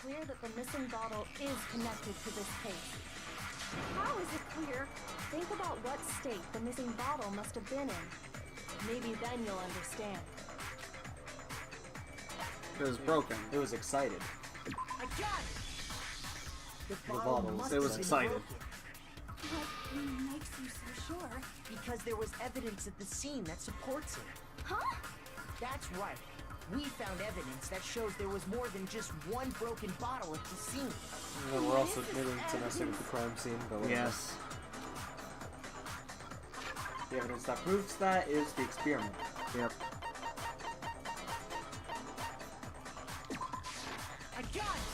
clear that the missing bottle is connected to this case. How is it clear? Think about what state the missing bottle must have been in. Maybe then you'll understand. It was broken. It was excited. I got it! The bottle must it have was been excited. broken. What makes you so sure? Because there was evidence at the scene that supports it. Huh? That's right. We found evidence that shows there was more than just one broken bottle at the scene. And we're also admitting to messing with the crime scene, but whatever. Yes. The evidence that proves that is the experiment. Yep. I got it!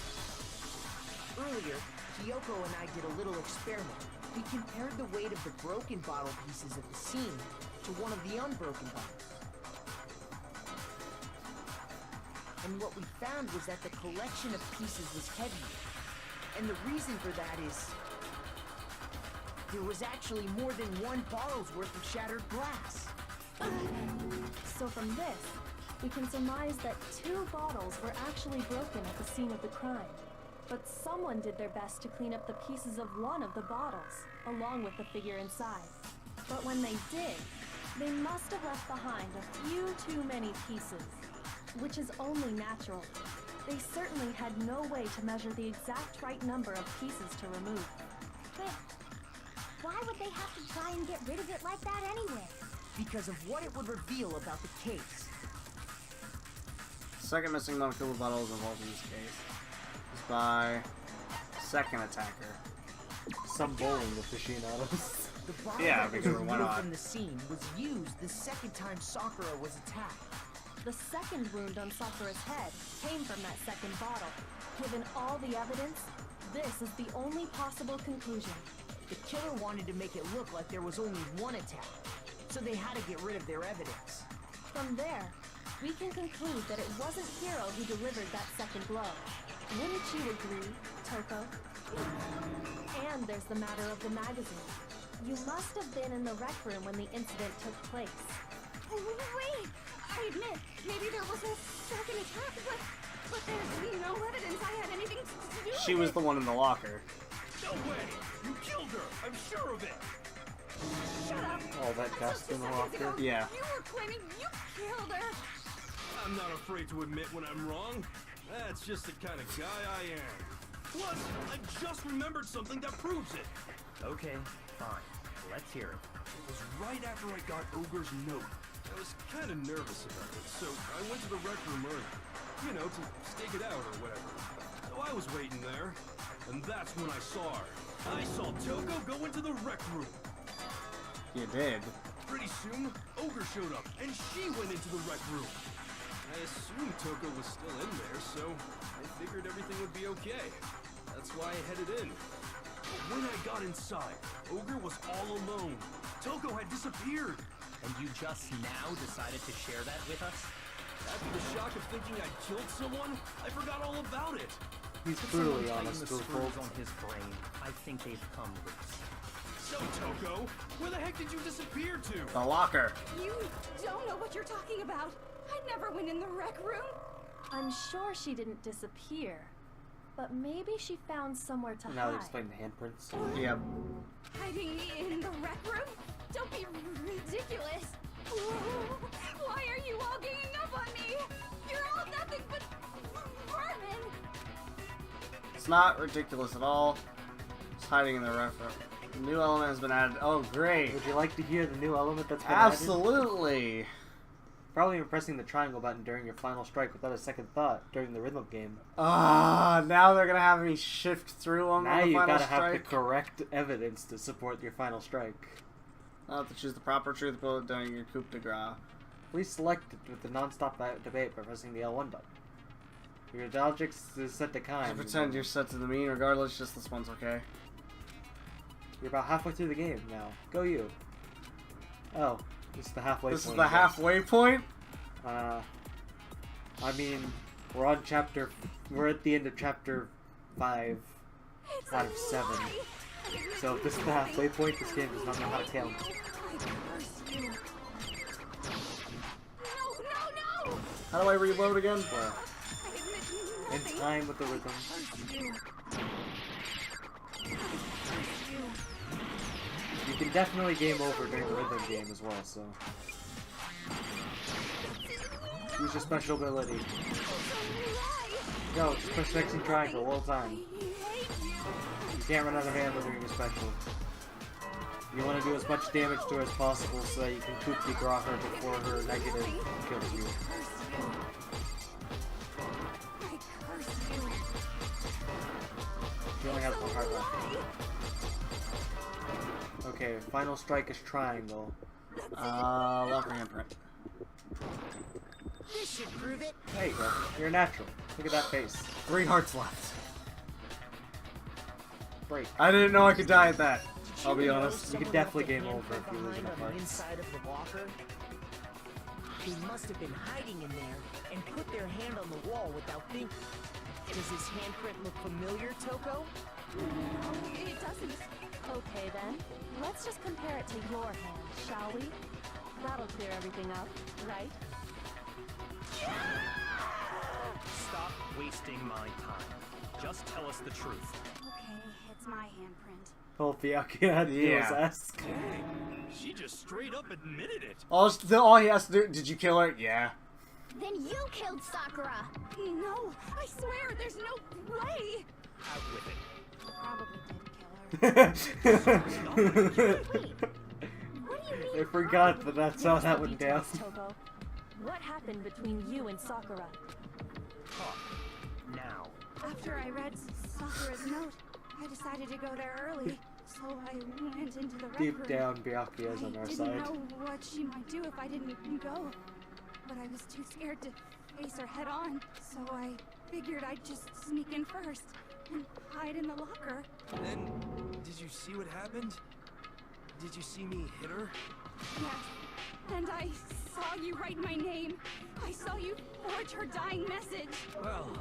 Earlier, Kyoko and I did a little experiment. We compared the weight of the broken bottle pieces at the scene to one of the unbroken bottles. And what we found was that the collection of pieces was heavier. And the reason for that is there was actually more than one bottle's worth of shattered glass. So from this, we can surmise that 2 bottles were actually broken at the scene of the crime. But someone did their best to clean up the pieces of one of the bottles, along with the figure inside. But when they did, they must have left behind a few too many pieces, which is only natural. They certainly had no way to measure the exact right number of pieces to remove. But why would they have to try and get rid of it like that anyway? Because of what it would reveal about the case. Second missing Monocuba bottle is involved in this case. It's by second attacker. Some bowling aficionados. The bottle Yeah, that was because why removed not? from the scene was used the second time Sakura was attacked. The second wound on Sakura's head came from that second bottle. Given all the evidence, this is the only possible conclusion. The killer wanted to make it look like there was only one attack, so they had to get rid of their evidence. From there, we can conclude that it wasn't Hiro who delivered that second blow. Wouldn't you agree, Toko? And there's the matter of the magazine. You must have been in the rec room when the incident took place. Wait! I admit, maybe there was a second attack, but there's no evidence I had anything to do with She was the one in the locker. No way! You killed her! I'm sure of it! Shut up! All that cast in the locker. Yeah. You were claiming you killed her! I'm not afraid to admit when I'm wrong. That's just the kind of guy I am. Plus, I just remembered something that proves it. Okay, fine. Let's hear it. It was right after I got Ogre's note. I was kind of nervous about it, so I went to the rec room early. You know, to stake it out or whatever. So I was waiting there, and that's when I saw her. I saw Toko go into the rec room. You did. Pretty soon, Ogre showed up, and she went into the rec room. I assumed Toko was still in there, so I figured everything would be okay. That's why I headed in. But when I got inside, Ogre was all alone. Toko had disappeared. And you just now decided to share that with us? After the shock of thinking I'd killed someone, I forgot all about it. He's Could brutally someone honest tighten to the a fault. screws on his brain? I think they've come loose. So, Toko, where the heck did you disappear to? The locker. You don't know what you're talking about. I never went in the rec room. I'm sure she didn't disappear, but maybe she found somewhere to Now they hide. explain the handprints. Yep. Hiding in the rec room? Don't be ridiculous. Why are you all ganging up on me? You're all nothing but vermin. It's not ridiculous at all. It's hiding in the reference. New element has been added. Oh, great. Would you like to hear the new element that's been added? Absolutely. Probably even pressing the triangle button during your final strike without a second thought during the rhythm game. Ah, now they're gonna have me shift through them Now on the you final gotta have the strike. correct evidence to support your final strike. I'll have to choose the proper truth bullet during your coup de grace. Please select it with the non-stop debate by pressing the L1 button. Your logic is set to I kind. pretend you're set to the mean regardless, just this one's okay. You're about halfway through the game now. Go you. Oh, this is the halfway This point. is the I guess. halfway point? I mean, we're on chapter... We're at the end of chapter 5 It's out a of 7. lie. I admit So if this is the nothing. halfway point, this game does not know how to count. I curse you. No! How do I reload again? I admit in time with the rhythm. You can definitely game over during the rhythm game as well, so. Use your special ability. Go, just push X and triangle all the time. You can't run out of ammo during your special. You want to do as much damage to her as possible so that you can coup de grace her before her negative kills you. She only has one heart left. Okay, final strike is triangle. Locker handprint. This should prove it. There you go. You're natural. Look at that face. 3 hearts left. Break. I didn't know I could die at that. I'll be honest. You could definitely game over if you lose enough on the hearts. inside of the locker. They must have been hiding in there and put their hand on the wall without thinking. Does his handprint look familiar, Toko? No, it doesn't. Okay then, let's just compare it to your hand, shall we? That'll clear everything up, right? Stop wasting my time. Just tell us the truth. Okay, it's my handprint. Oh, Byakuya had to do his Yeah. ass. Dang, she just straight up admitted it. All he has to do. Did you kill her? Yeah. Then you killed Sakura! No, I swear, there's no way! Out with it. Probably did kill her. What do you mean? I forgot that that's how that went down. Toko. What happened between you and Sakura? Talk. Now. After I read Sakura's note, I decided to go there early. So I went into the rec room. Deep down, Byakuya's on our I didn't side. know what she might do if I didn't go. But I was too scared to face her head on. So I figured I'd just sneak in first and hide in the locker. Then, did you see what happened? Did you see me hit her? Yes. And I saw you write my name. I saw you forge her dying message. Well,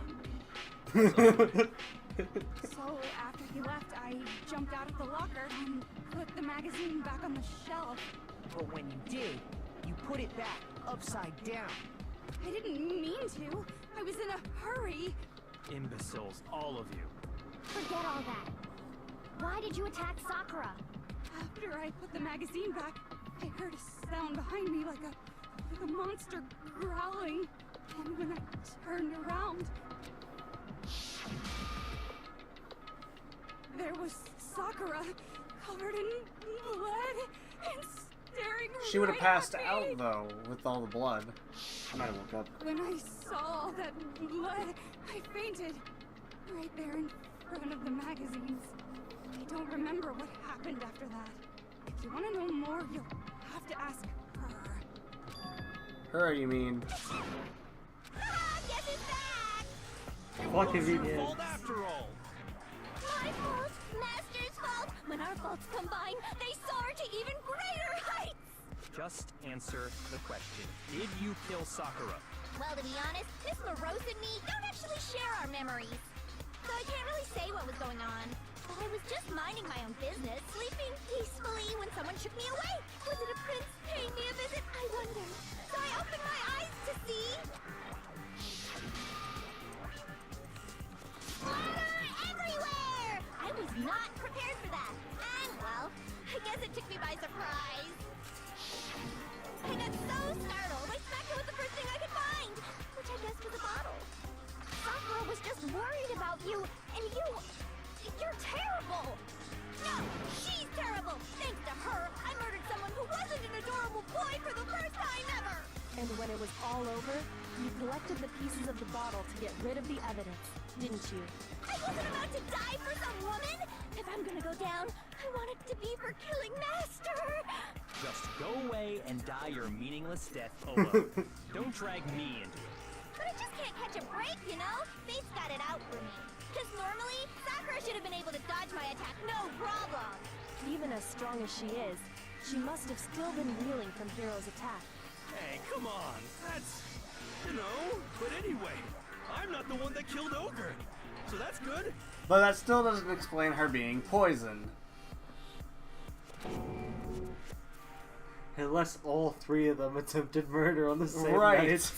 So after he left, I jumped out of the locker and put the magazine back on the shelf. But when you did, you put it back upside down. I didn't mean to. I was in a hurry. Imbeciles, all of you. Forget all that. Why did you attack Sakura? After I put the magazine back, I heard a sound behind me like a monster growling. And when I turned around, there was Sakura, covered in blood and staring She would have right passed at me. out though with all the blood. I might have woke up. When I saw all that blood, I fainted. Right there in front of the magazines. I don't remember what happened after that. If you want to know more, you'll have to ask her. Her, you mean? Guess it's back! Fuck if he Your did. fault after all. My fault, Master's fault. When our faults combine, they soar to even greater heights. Just answer the question. Did you kill Sakura? Well, to be honest, Miss Morose and me don't actually share our memories. So I can't really say what was going on. But I was just minding my own business, sleeping peacefully when someone shook me awake. Was it a prince paying me a visit? I wonder. So I opened my eyes to see... Water everywhere! I was not prepared for that. And, well, I guess it took me by surprise. I got so startled, I smacked it with the first thing I could find, which I guess was a bottle. Sakura was just worried about you, and you're terrible! No, she's terrible! Thanks to her, I murdered someone who wasn't an adorable boy for the first time ever! And when it was all over, you collected the pieces of the bottle to get rid of the evidence, didn't you? I wasn't about to die for some woman! If I'm gonna go down, I want it to be for killing Master! Just go away and die your meaningless death alone. Don't drag me into it. But I just can't catch a break, you know? Fate's got it out for me. Because normally, Sakura should have been able to dodge my attack, no problem! Even as strong as she is, she must have still been reeling from Hiro's attack. hey, come on. That's, But anyway, I'm not the one that killed Ogre. So that's good. But that still doesn't explain her being poisoned. Unless all three of them attempted murder on the same Right. night.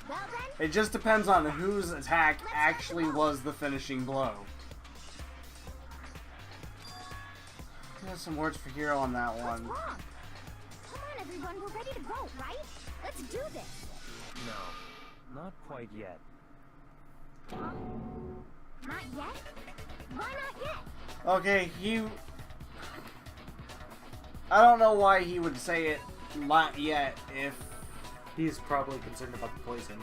Well then, It just depends on whose attack actually was the finishing blow. There's some words for hero on that one. What's wrong? Come on, everyone. We're ready to go, right? Let's do this. No, not quite yet. Not yet? Why not yet? Okay, I don't know why he would say it not yet if... He's probably concerned about the poison.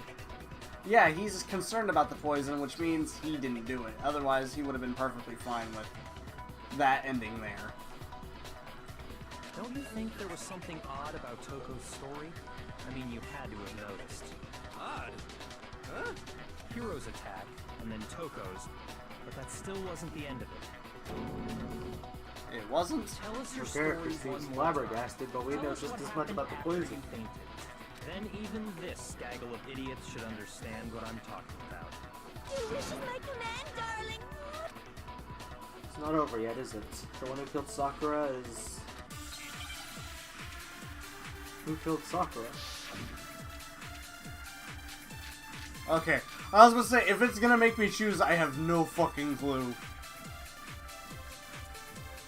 Yeah, he's concerned about the poison, which means he didn't do it. Otherwise, he would have been perfectly fine with that ending there. Don't you think there was something odd about Toko's story? I mean, you had to have noticed. Odd? Huh? Hiro's attack, and then Toko's, but that still wasn't the end of it. It wasn't? Tell us your Her story character seems one more time. flabbergasted, but we Tell know us just what as much happened about the after poison. you fainted. Then even this gaggle of idiots should understand what I'm talking about. Your wish is my command, darling. It's not over yet, is it? The one who killed Sakura is... Who killed Sakura? Okay, I was gonna say, if it's gonna make me choose, I have no fucking clue.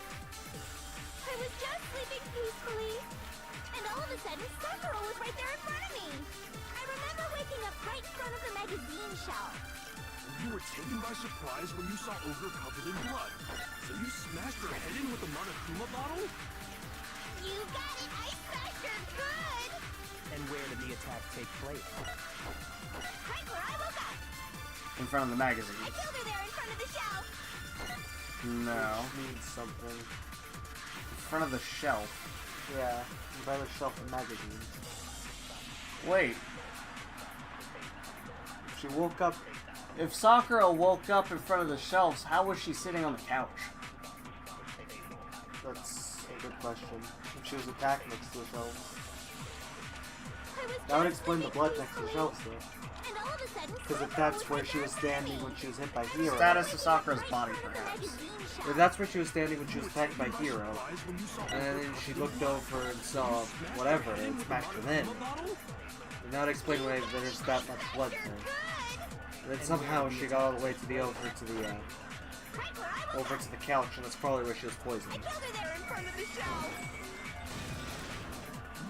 I was just sleeping peacefully, and all of a sudden, Sakura was right there in front of me. I remember waking up right in front of the magazine shelf. You were taken by surprise when you saw Ogre covered in blood. So you smashed her head in with the Monokuma bottle? You got it! I smashed her good! And where did the attack take place? Right where I woke up! In front of the magazine. I killed her there in front of the shelf! No. Means something. In front of the shelf. Yeah, by the shelf of magazines. Wait. She woke up. If Sakura woke up in front of the shelves, how was she sitting on the couch? That's a good question. If she was attacked next to the shelves. I was That would just explain the sleeping blood next to the peacefully, shelves, though. and all of a sudden, Because if Sakura that's was where right she there was in front of standing me. when she was hit by Hero. Status of Sakura's Right in body, front of the perhaps. magazine shelf. If that's where she was standing when she was attacked by Hero, Surprise when you saw and then she looked over and saw whatever and smashed her then, and that would explain why there's that much blood there. And then somehow she got all the way to the over to the Right where I woke over to the couch, and that's probably where she was poisoned. I killed her there in front of the shelf.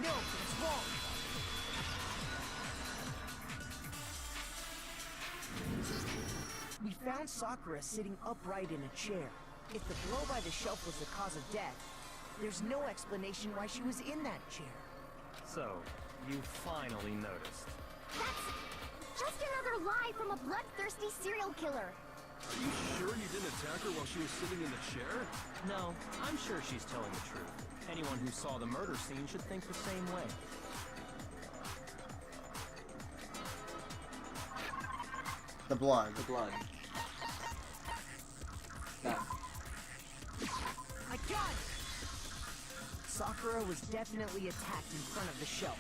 No, it's wrong. We found Sakura sitting upright in a chair. If the blow by the shelf was the cause of death, there's no explanation why she was in that chair. So, you finally noticed. That's just another lie from a bloodthirsty serial killer. Are you sure you didn't attack her while she was sitting in the chair? No, I'm sure she's telling the truth. Anyone who saw the murder scene should think the same way. The blood. The blood. That. I got it! Sakura was definitely attacked in front of the shelf.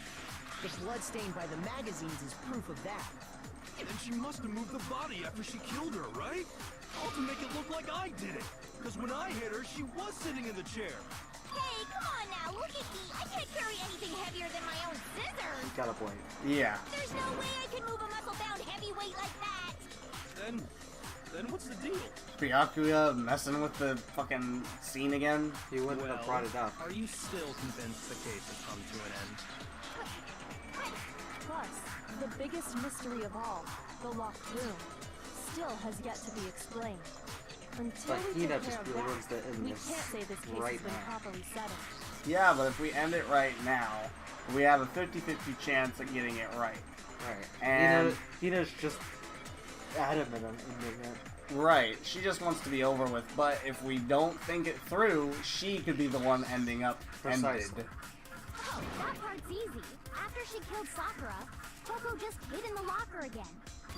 The blood stained by the magazines is proof of that. Then she must have moved the body after she killed her, right? All to make it look like I did it. Because when I hit her, she was sitting in the chair. Hey, come on now, look at me. I can't carry anything heavier than my own scissors. Got a point. Yeah. There's no way I can move a muscle-bound heavyweight like that. Then what's the deal? Byakuya messing with the fucking scene again? He wouldn't have brought it up. Are you still convinced the case has come to an end? Plus, the biggest mystery of all, the locked room, still has yet to be explained. Until But we Hina take just care of really that, wants to end we this can't say this case right has been now. properly settled. Yeah, but if we end it right now, we have a 50-50 chance of getting it right. Right. And- Hina's just adamant on ending it. Right, she just wants to be over with, but if we don't think it through, she could be the one ending up ended. Precisely. Oh, that part's easy. After she killed Sakura, Toko just hid in the locker again.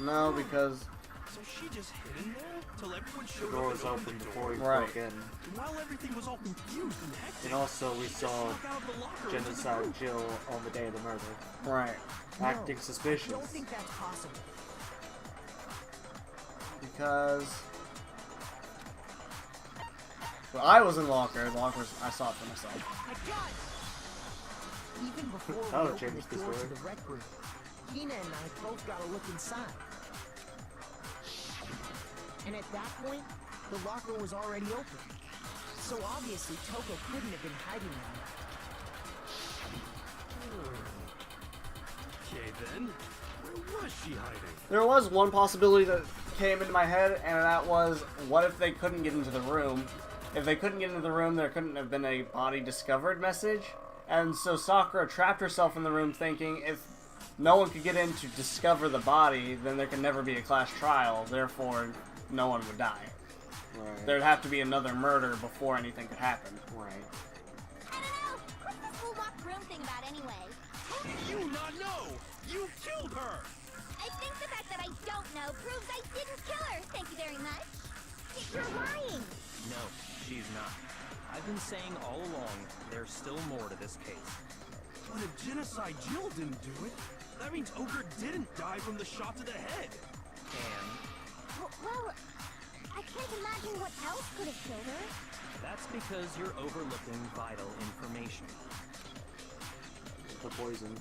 No, because So she just hid in there till everyone The showed door up was and opened open the before he door. Right. broke in. And while everything was all confused and hectic, And also we she just saw snuck out of the locker into the Genocide group. Jill on the day of the murder. right, Acting No, suspicious. I don't think that's possible. because well, I was in the locker. I saw it for myself. I got it! Even before That'll we change opened the the door to story. the rec room, Hina and I both got a look inside. And at that point, the locker was already open. So obviously, Toko couldn't have been hiding there. Okay then, where was she hiding? There was one possibility that came into my head, and that was, what if they couldn't get into the room? If they couldn't get into the room, there couldn't have been a body discovered message. And so Sakura trapped herself in the room thinking if no one could get in to discover the body, then there could never be a class trial, therefore no one would die. Right. There'd have to be another murder before anything could happen. Right. I don't know. What's this whole locked room thing about anyway? How do you not know? You killed her! I think the fact that I don't know proves I didn't kill her. Thank you very much. You're lying. No, she's not. I've been saying all along, there's still more to this case. But if Genocide Jill didn't do it, that means Ogre didn't die from the shot to the head. And Well, I can't imagine what else could have killed her. that's because you're overlooking vital information. The poison.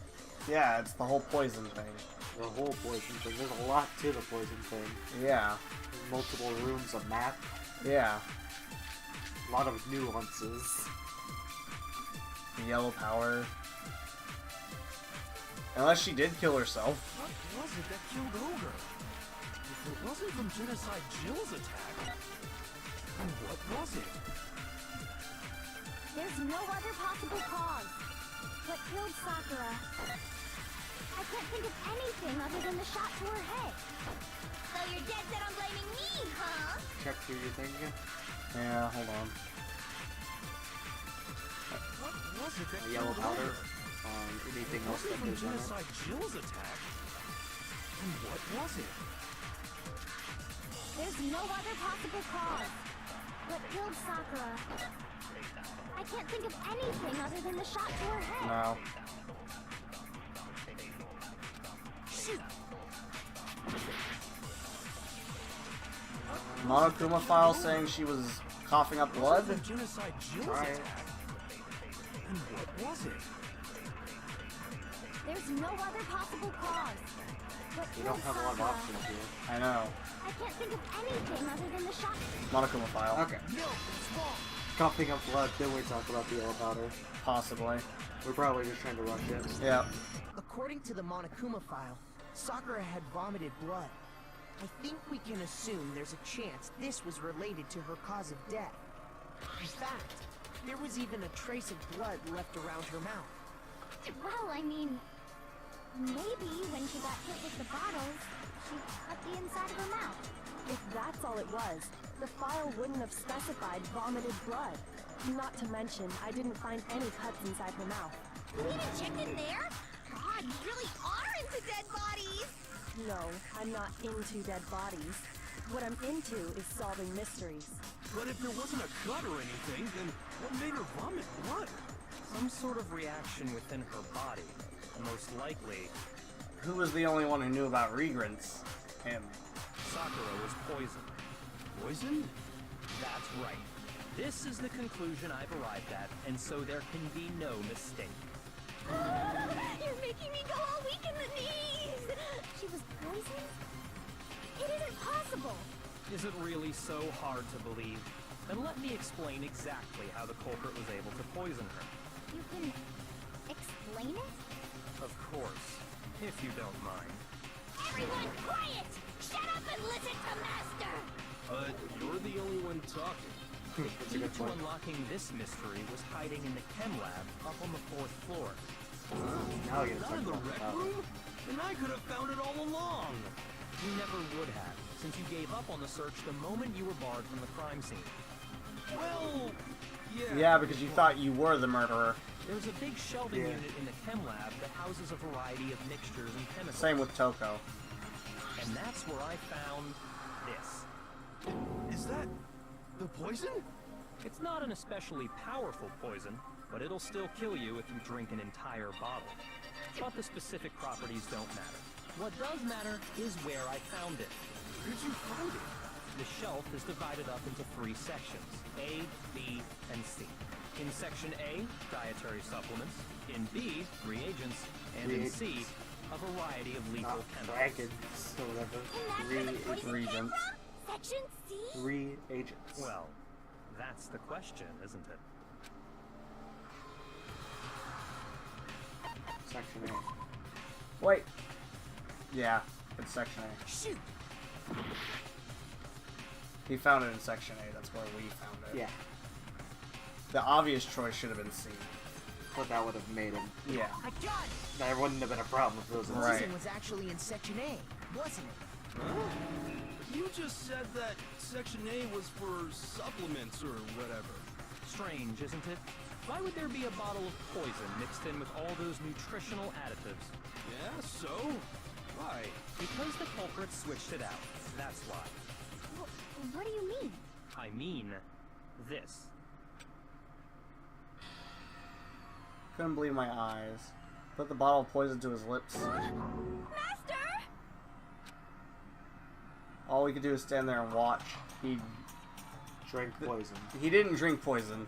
Yeah, it's the whole poison thing. The whole poison thing. There's a lot to the poison thing. Yeah. There's multiple rooms, a map, Yeah. a lot of nuances. The yellow power. Unless she did kill herself. What was it that killed Ogre? If it wasn't from Genocide Jill's attack, then what was it? There's no other possible cause. What killed Sakura? I can't think of anything other than the shot to her head. So you're dead set on blaming me, huh? Check through your thing again. Yeah, hold on. What was it that A yellow killed powder. Ogre? Anything It else wasn't that from goes on it? Genocide Jill's attack. Then what was it? There's no other possible cause. What killed Sakura? I can't think of anything other than the shot to her head. No. Shoot! Monokuma file saying she was coughing up blood? From Genocide Jill's Alright. attack. Then what was it? There's no other possible cause. What You killed don't have a lot of Sakura? options here. I know. I can't think of anything other than the shot. Monokuma file. Okay. No, it's wrong. Coughing up blood, then we talk about the yellow powder. Possibly. We're probably just trying to rush it. Yeah. According to the Monokuma file, Sakura had vomited blood. I think we can assume there's a chance this was related to her cause of death. In fact, there was even a trace of blood left around her mouth. Well, I mean, maybe when she got hit with the bottles, she cut the inside of her mouth. If that's all it was, the file wouldn't have specified vomited blood. Not to mention, I didn't find any cuts inside her mouth. You even checked in there? God, you really are into dead bodies! No, I'm not into dead bodies. What I'm into is solving mysteries. But if there wasn't a cut or anything, then what made her vomit blood? Some sort of reaction within her body. Most likely, Who was the only one who knew about regrants? Him. Sakura was poisoned. Poison? That's right. This is the conclusion I've arrived at, and so there can be no mistake. You're making me go all weak in the knees! She was poisoned? It isn't possible! Is it really so hard to believe? Then let me explain exactly how the culprit was able to poison her. You can explain it? Of course, if you don't mind. Everyone quiet! Shut up and listen to Master! You're the only one talking. The That's a key good to point. unlocking this mystery was hiding in the chem lab up on the 4th floor. Now you Not talk in the about the rec powder. room? Then I could have found it all along. You never would have, since you gave up on the search the moment you were barred from the crime scene. Well, yeah. Yeah, because you thought you were the murderer. There's a big shelving Yeah. unit in the chem lab that houses a variety of mixtures and chemicals. Same with Toko. And that's where I found this. Is that the poison? It's not an especially powerful poison, but it'll still kill you if you drink an entire bottle. But the specific properties don't matter. What does matter is where I found it. Where'd you find it? The shelf is divided up into 3 sections, A, B, and C. In section A, dietary supplements. In B, reagents. And in C, a variety of lethal Not chemicals. dragons or whatever. And that's where the poison came Regents. from? Section C? 3 agents. Well, that's the question, isn't it? Section Wait. Yeah, it's Section A. Shoot! He found it in Section A. That's where we found it. A. Yeah, The obvious choice should have been C. but that would have made him. Yeah. I got it! That wouldn't have been a problem if it was in Right. Poison was actually in Section A, wasn't it? You just said that Section A was for supplements or whatever. Strange, isn't it? Why would there be a bottle of poison mixed in with all those nutritional additives? Yeah, so? Why? Because the culprit switched it out. That's why. What do you mean? I mean, this. Couldn't believe my eyes. Put the bottle of poison to his lips. Master! All we could do is stand there and watch. Drink poison. He didn't drink poison.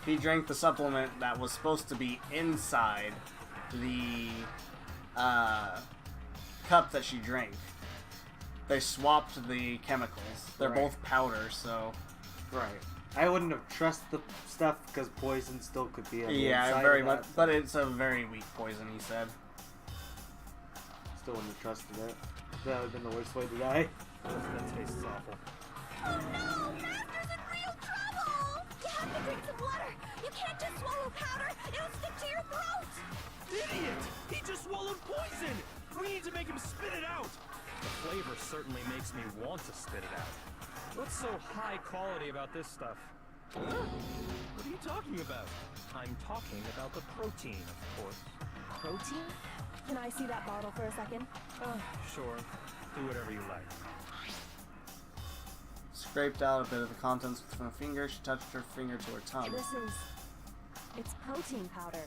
He drank the supplement that was supposed to be inside the cup that she drank. They swapped the chemicals. They're Right. both powder, so Right. I wouldn't have trusted the stuff because poison still could be on the yeah, inside very of much. that. But it's a very weak poison, he said. Still wouldn't have trusted it. That would have been the worst way to die. That tastes awful. Oh no! Master's in real trouble! You have to drink some water! You can't just swallow powder! It'll stick to your throat! Idiot! He just swallowed poison! We need to make him spit it out! The flavor certainly makes me want to spit it out. What's so high quality about this stuff? Huh? What are you talking about? I'm talking about the protein, of course. Protein? Can I see that bottle for a second? Sure. Do whatever you like. Scraped out a bit of the contents from her finger. She touched her finger to her tongue. It's protein powder.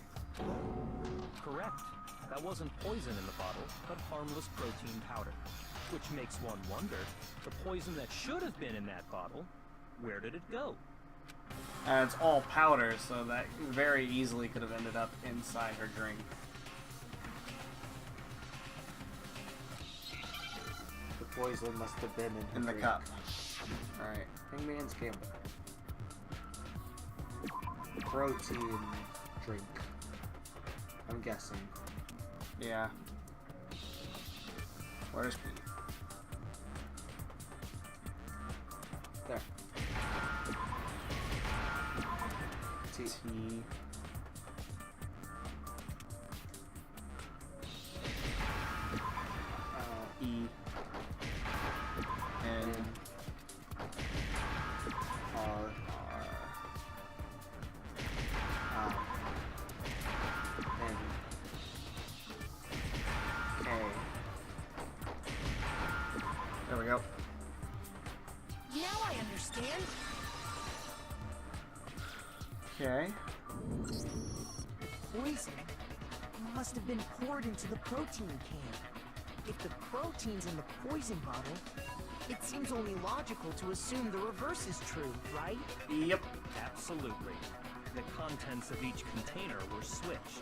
Correct. That wasn't poison in the bottle, but harmless protein powder. Which makes one wonder, the poison that should have been in that bottle, where did it go? And it's all powder, so that very easily could have ended up inside her drink. The poison must have been in In the drink. cup. Alright. Hangman's Gambit. Protein drink. I'm guessing. Yeah. Where's Pete? There. T. T. E. N. R. N. K. There we go. Now I understand. Okay. Poison must have been poured into the protein can. If the protein's in the poison bottle, it seems only logical to assume the reverse is true, right? Yep. Absolutely. The contents of each container were switched.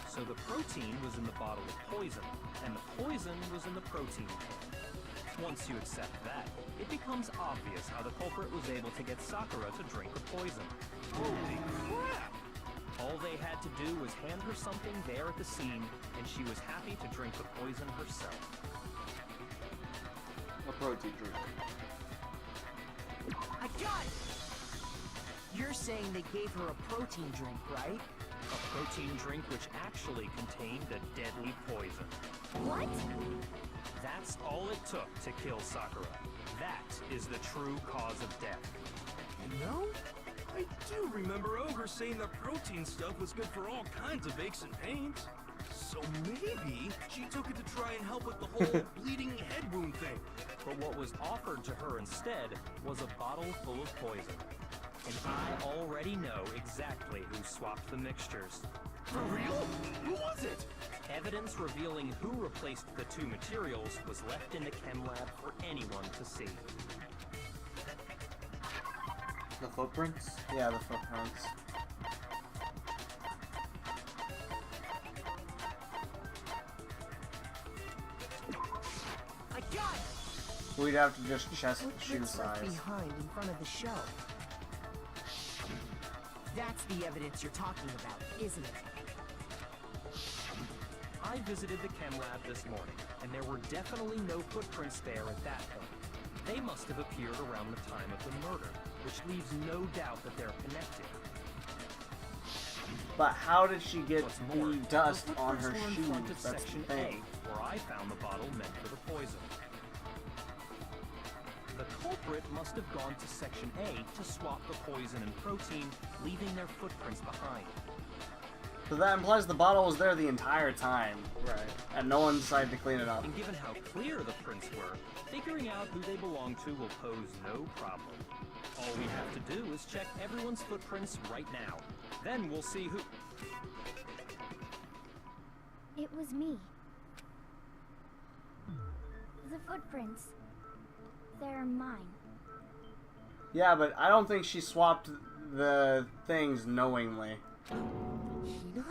So the protein was in the bottle of poison, and the poison was in the protein can. Once you accept that, it becomes obvious how the culprit was able to get Sakura to drink the poison. Holy crap! All they had to do was hand her something there at the scene, and she was happy to drink the poison herself. A protein drink. I got it! You're saying they gave her a protein drink, right? A protein drink which actually contained a deadly poison. What? That's all it took to kill Sakura. That is the true cause of death. You know, I do remember Ogre saying that protein stuff was good for all kinds of aches and pains. So maybe she took it to try and help with the whole bleeding head wound thing. But what was offered to her instead was a bottle full of poison. And I already know exactly who swapped the mixtures. For real? Who was it? Evidence revealing who replaced the two materials was left in the chem lab for anyone to see. The footprints? Yeah, the footprints. We'd have to just check What shoe prints left size. behind in front of the shelf? That's the evidence you're talking about, isn't it? I visited the chem lab this morning, and there were definitely no footprints there at that point. They must have appeared around the time of the murder, which leaves no doubt that they're connected. But how did she get What's more, the dust the on her footprints were in front shoes? of That's section the thing. A, where I found the bottle meant for the poison. The culprit must have gone to section A to swap the poison and protein, leaving their footprints behind. So that implies the bottle was there the entire time, Right. and no one decided to clean it up. And given how clear the prints were, figuring out who they belong to will pose no problem. All we have to do is check everyone's footprints right now. Then we'll see who... It was me. The footprints. They're mine. Yeah, but I don't think she swapped the things knowingly. Hina?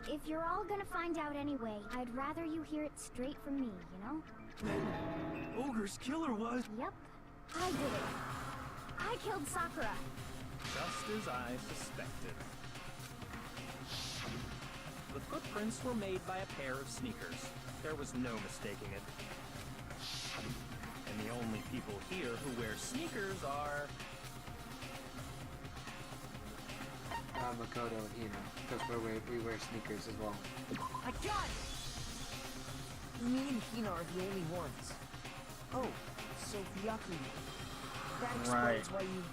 If you're all gonna find out anyway, I'd rather you hear it straight from me, you know? Ogre's killer was... Yep, I did it. I killed Sakura. Just as I suspected. The footprints were made by a pair of sneakers. There was no mistaking it. And the only people here who wear sneakers are... Makoto and Hina, because we wear sneakers as well. I got it! Me and Hina are the only ones. Oh, so Byakuya. That explains Right. why you...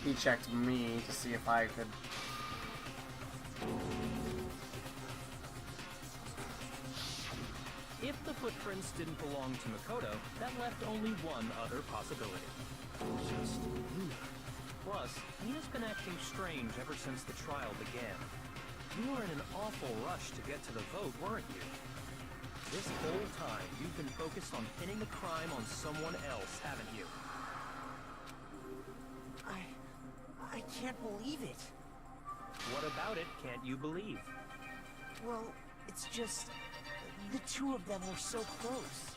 He checked me to see if I could... If the footprints didn't belong to Makoto, that left only one other possibility. Just Hina. Plus, Hina's been acting strange ever since the trial began. You were in an awful rush to get to the vote, weren't you? This whole time, you've been focused on pinning the crime on someone else, haven't you? I can't believe it. What about it can't you believe? Well, it's just... the two of them were so close.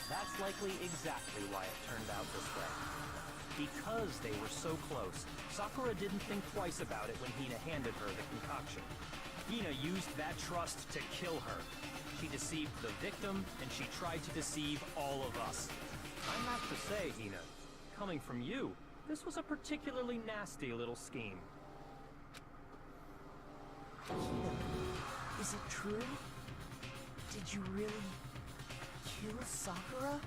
That's likely exactly why it turned out this way. Because they were so close, Sakura didn't think twice about it when Hina handed her the concoction. Hina used that trust to kill her. She deceived the victim, and she tried to deceive all of us. I have to say, Hina, coming from you, this was a particularly nasty little scheme. Hina, is it true? Did you really kill Sakura?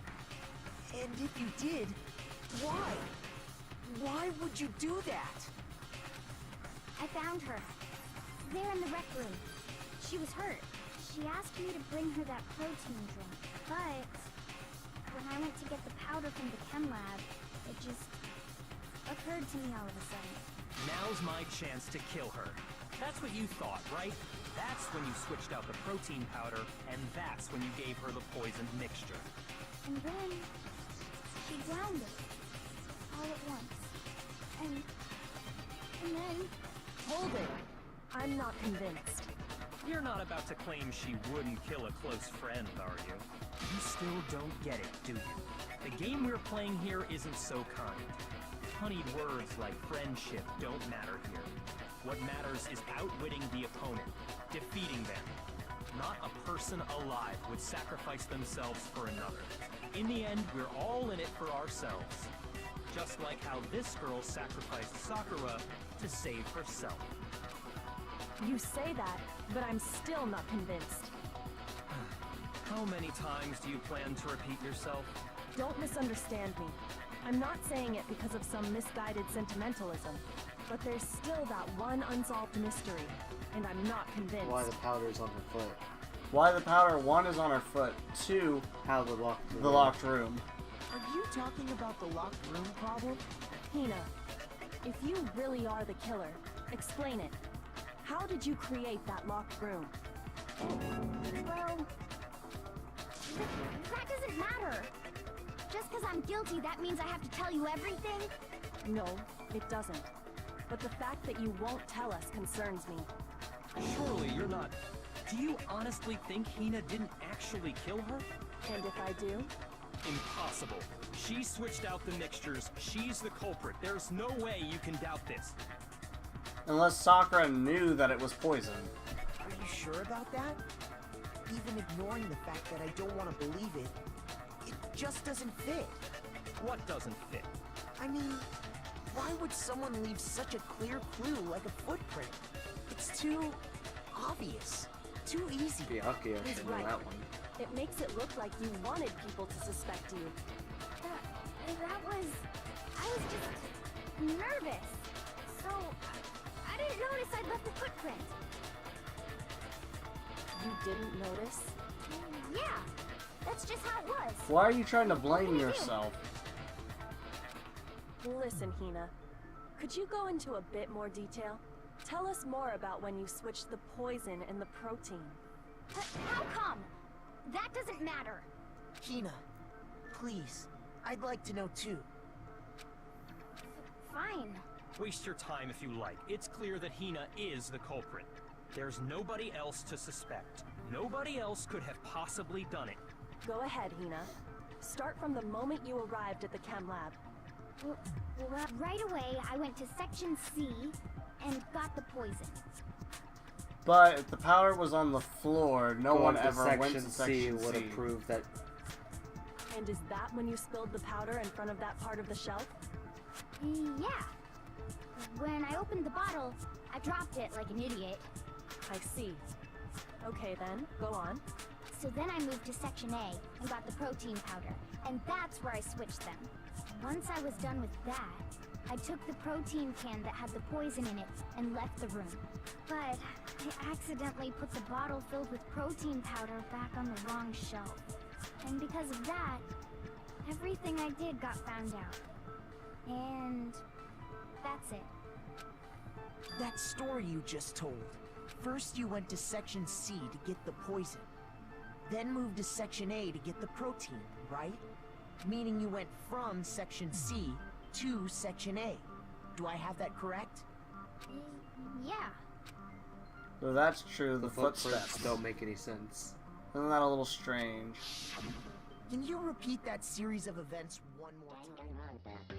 And if you did, why? Why would you do that? I found her. There in the rec room. She was hurt. She asked me to bring her that protein drink, but when I went to get the powder from the chem lab, it just occurred to me all of a sudden. Now's my chance to kill her. That's what you thought, right? That's when you switched out the protein powder, and that's when you gave her the poisoned mixture. And then she drowned it all at once. And then Hold it. I'm not convinced. You're not about to claim she wouldn't kill a close friend, are you? You still don't get it, do you? The game we're playing here isn't so kind. Honeyed words like friendship don't matter here. What matters is outwitting the opponent, defeating them. Not a person alive would sacrifice themselves for another. In the end, we're all in it for ourselves. Just like how this girl sacrificed Sakura to save herself. You say that, but I'm still not convinced. How many times do you plan to repeat yourself? Don't misunderstand me. I'm not saying it because of some misguided sentimentalism, but there's still that one unsolved mystery, and I'm not convinced. Why the powder's on her foot. Why the powder, one, is on her foot, two, How the locked room. the locked room. Are you talking about the locked room problem? Hina, if you really are the killer, explain it. How did you create that locked room? Well, that doesn't matter. Just because I'm guilty, that means I have to tell you everything? No, it doesn't. But the fact that you won't tell us concerns me. Surely you're not... Do you honestly think Hina didn't actually kill her? And if I do, Impossible. She switched out the mixtures. She's the culprit. There's no way you can doubt this. Unless Sakura knew that it was poison. Are you sure about that? Even ignoring the fact that I don't want to believe it, it just doesn't fit. What doesn't fit? I mean, why would someone leave such a clear clue like a footprint? It's too obvious. Too easy. Byakuya He's should know right. that one. It makes it look like you wanted people to suspect you. I was just nervous. So, I didn't notice I'd left the footprint. You didn't notice? Yeah, that's just how it was. Why are you trying to blame yourself? Listen, Hina. Could you go into a bit more detail? Tell us more about when you switched the poison and the protein. How come? That doesn't matter. Hina, please. I'd like to know too. Fine. Waste your time if you like. It's clear that Hina is the culprit. There's nobody else to suspect. Nobody else could have possibly done it. Go ahead, Hina. Start from the moment you arrived at the chem lab. Well, right away, I went to Section C and got the poison. But if the powder was on the floor, no Going one to ever went Section to C Section would C. have proved that. And is that when you spilled the powder in front of that part of the shelf? Yeah. When I opened the bottle, I dropped it like an idiot. I see. Okay then, go on. So then I moved to Section A and got the protein powder, and that's where I switched them. Once I was done with that, I took the protein can that had the poison in it and left the room. But I accidentally put the bottle filled with protein powder back on the wrong shelf. And because of that, everything I did got found out. And that's it. That story you just told. First you went to Section C to get the poison. Then moved to Section A to get the protein, right? Meaning you went from Section C to Section A. Do I have that correct? Yeah. So that's true, the Footprints footsteps. don't make any sense. Isn't that a little strange? Can you repeat that series of events one more time? Danganronpa.